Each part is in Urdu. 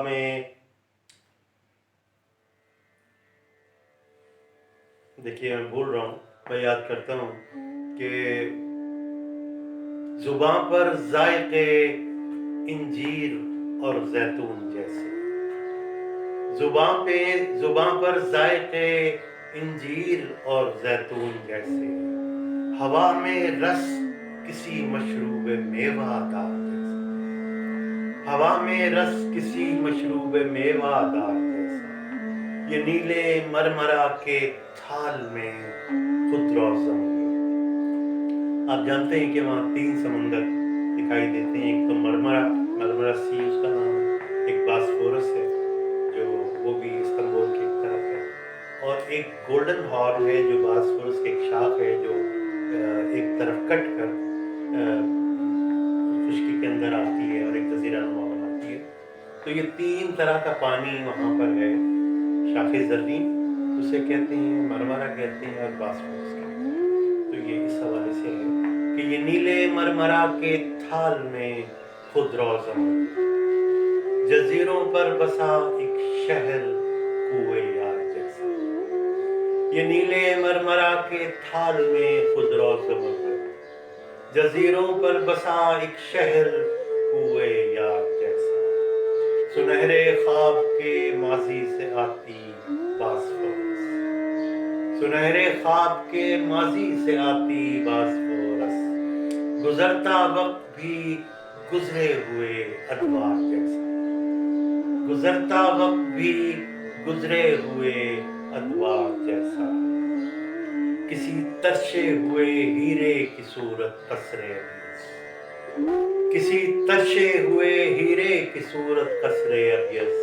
میں دیکھیے میں بھول رہا ہوں، میں یاد کرتا ہوں کہ زباں پر ذائقے انجیر اور زیتون جیسے، زباں پر ذائقے انجیر اور زیتون جیسے، ہوا میں رس کسی مشروب میوہ دار جیسا، ہوا میں رس کسی مشروب میوہ دار جیسا، یہ نیلے مرمرا کے تھال میں خود روزن ہوئی۔ آپ جانتے ہیں کہ وہاں 3 سمندر دکھائی دیتے ہیں، ایک تو مرمرا سی اس کا نام ہے، ایک باسفورس ہے جو وہ بھی استنبول کی ایک طرف ہے، اور ایک گولڈن ہارن ہے جو باسفورس کی ایک شاخ ہے جو ایک طرف کٹ کر خشکی کے اندر آتی ہے اور ایک جزیرہ نما بناتی ہے۔ تو یہ 3 طرح کا پانی وہاں پر ہے، شاخ زرین اسے کہتے ہیں، مرمرا کہتے ہیں اور باسفورس کہتے ہیں۔ تو یہ اس حوالے سے ہے کہ یہ نیلے مرمرا کے تھال میں خود روزن، جزیروں پر بسا ایک شہر کوئے یار جیسا، یہ نیلے مرمرا کے تھال میں خود روزن، جزیروں پر بسا ایک شہر کوئے یار جیسا، سنہرے خواب کے ماضی سے آتی باسفورس، سنہرے خواب کے ماضی سے آتی باسفورس، گزرتا وقت بھی گزرے ہوئے ادوار جیسا، گزرتا وقت بھی گزرے ہوئے ادوار جیسا، کسی ترشے ہوئے ہیرے کی صورت قصر ابیض، کسی ترشے ہوئے ہیرے کی صورت قصر ابیض،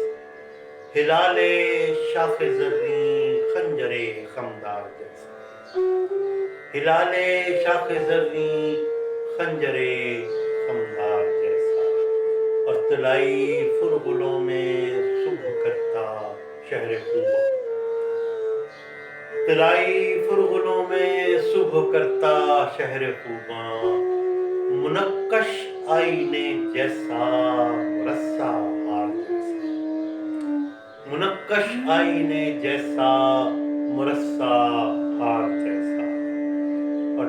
ہلال شاخ زرین خنجر خمدار جیسا، ہلال شاخ زرین خنجر خمدار جیسا، اور طلائی فرغلوں میں صبح کرتا شہر خوباں، طلائی فرغلوں میں صبح کرتا شہر خوباں، منقش آئینے جیسا مرصع ہار جیسا، منقش آئینے جیسا مرصع ہار جیسا، اور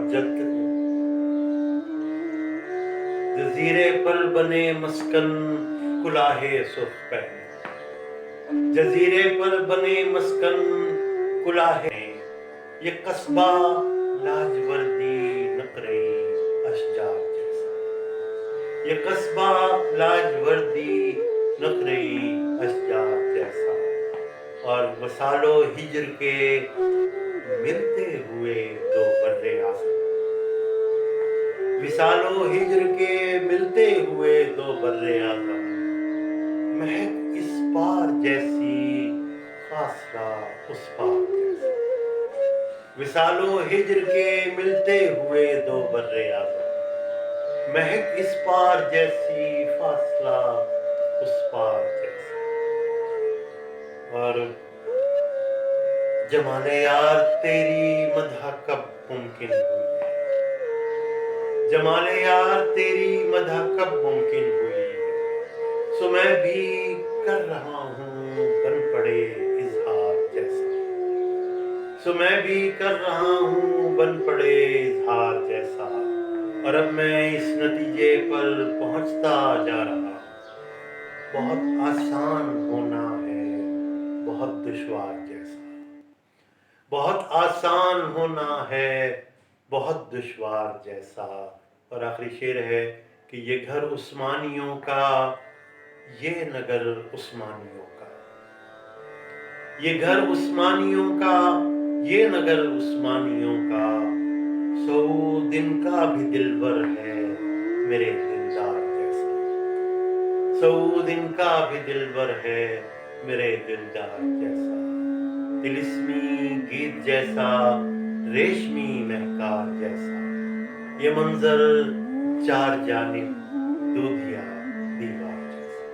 جزیرے پر بنے مسکن کلاه سرخ پہنے، جزیرے پر بنے مسکن کلاه، یہ قصبہ لاجوردی نقرئی اشجار جیسا، یہ قصبہ لاجوردی نقرئی اشجار جیسا، اور وصال و ہجر کے ملتے ہوئے دو بر اعظم، وصال و ہجر کے ملتے ہوئے دو بر اعظم، مہک اس پار جیسی فاصلہ اس پار جیسا، وصال و ہجر کے ملتے ہوئے دو بر اعظم، مہک اس پار جیسی فاصلہ اس پار جیسا، اور جمال یار تیری مدح کب ممکن ہوئی ہے، جمال یار تیری مدح کب ممکن ہوئی ہے، سو میں بھی کر رہا ہوں بن پڑے اظہار جیسا، سو میں بھی کر رہا ہوں بن پڑے اظہار جیسا، اور اب میں اس نتیجے پر پہنچتا جا رہا ہوں، بہت آسان ہونا ہے بہت دشوار جیسا، بہت آسان ہونا ہے بہت دشوار جیسا، اور آخری شعر ہے کہ یہ گھر عثمانیوں کا، یہ نگر عثمانیوں کا، یہ گھر عثمانیوں کا، یہ نگر عثمانیوں کا، سعود ان کا بھی دلبر ہے میرے دلدار جیسا، سعود ان کا بھی دلبر ہے میرے دلدار جیسا، طلسمی گیت جیسا ریشمی مہکار جیسا، یہ منظر 4 جانب دودھیا دیوار جیسا،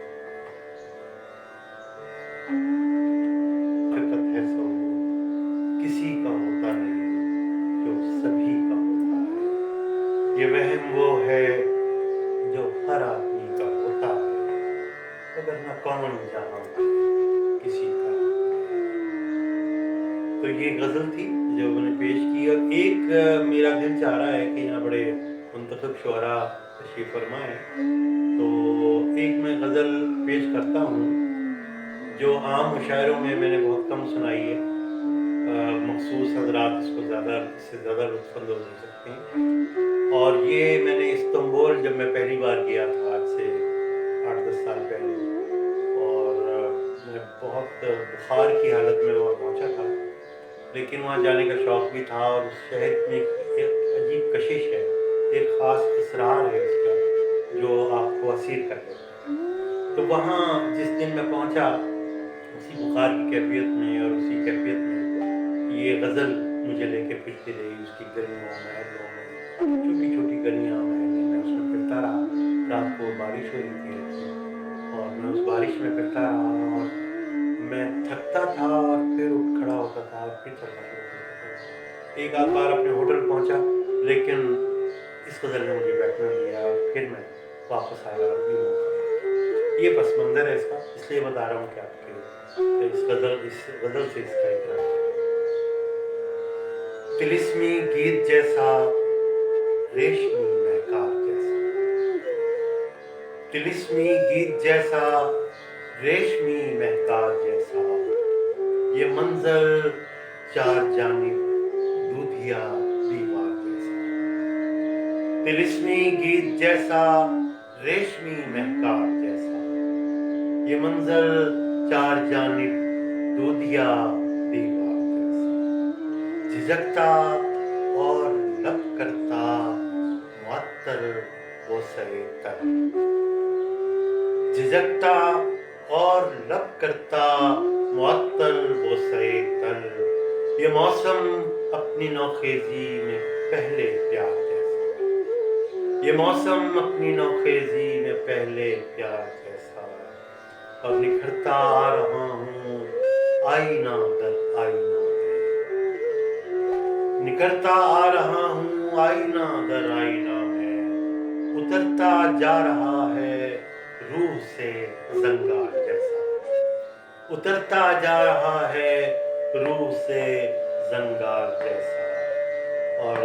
حقیقت ہے سعود کسی کا ہوتا نہیں جو سبھی کا ہوتا ہے، یہ وہم وہ ہے جو ہر آدمی کا ہوتا ہے، اگر نہ کون جانے کہاں کسی کا. تو یہ غزل تھی جو میں نے پیش کی. اور ایک میرا دل چاہ رہا ہے کہ یہاں بڑے منتخب شعراء تشریف فرما ہے، تو ایک میں غزل پیش کرتا ہوں جو عام مشاعروں میں نے بہت کم سنائی ہے. مخصوص حضرات اس کو اس سے زیادہ لطف اندوز ہو سکتے ہیں. اور یہ میں نے استنبول جب میں پہلی بار گیا تھا آج سے 8-10 سال پہلے، اور میں بہت بخار کی حالت میں وہاں پہنچا تھا، لیکن وہاں جانے کا شوق بھی تھا. اور اس شہر میں ایک عجیب کشش ہے، ایک خاص اسرار ہے اس کا جو آپ کو اسیر کر لیتا ہے. تو وہاں جس دن میں پہنچا اسی بخار کی کیفیت میں اور اسی کیفیت میں یہ غزل مجھے لے کے پھرتی رہی. اس کی گلیوں محلوں میں چھوٹی چھوٹی گلیاں محلے میں اس میں پھرتا رہا. رات کو بارش ہو رہی تھی اور میں اس بارش میں پھرتا رہا، اور میں تھکتا تھا اور پھر اٹھ کھڑا ہوتا تھا اور پھر چلنا شروع کرتا تھا. ایک آدھ بار اپنے ہوٹل پہنچا، لیکن اس غزل نے مجھے بیٹھنا دیا اور پھر میں واپس آیا اور بھی موقع ملا. یہ پس منظر ہے اس کا، اس لیے بتا رہا ہوں کہ آپ کے اس غزل سے اس کا اقرار. طلسمی گیت جیسا ریشمی مہکار جیسا، طلسمی گیت جیسا ریشمی مہکار جیسا، یہ منظر چار جانب دودھیا دیوار جیسا. طلسمی گیت جیسا ریشمی مہکار جیسا، یہ منظر چار جانب دودھیا دیوار جیسا. جھجکتا اور لب کرتا معطر بوسے تر، جھجکتا اور لب کرتا معطر بوسے تر، یہ موسم اپنی نوخیزی میں پہلے پیار جیسا، یہ موسم اپنی نوخیزی میں پہلے پیار جیسا. اور نکھرتا آ رہا ہوں آئینہ در آئینہ میں، نکھرتا آ رہا ہوں آئینہ در آئینہ میں، اترتا جا رہا ہے روح سے زنگار جیسا، اترتا جا رہا ہے روح سے زنگار جیسا. اور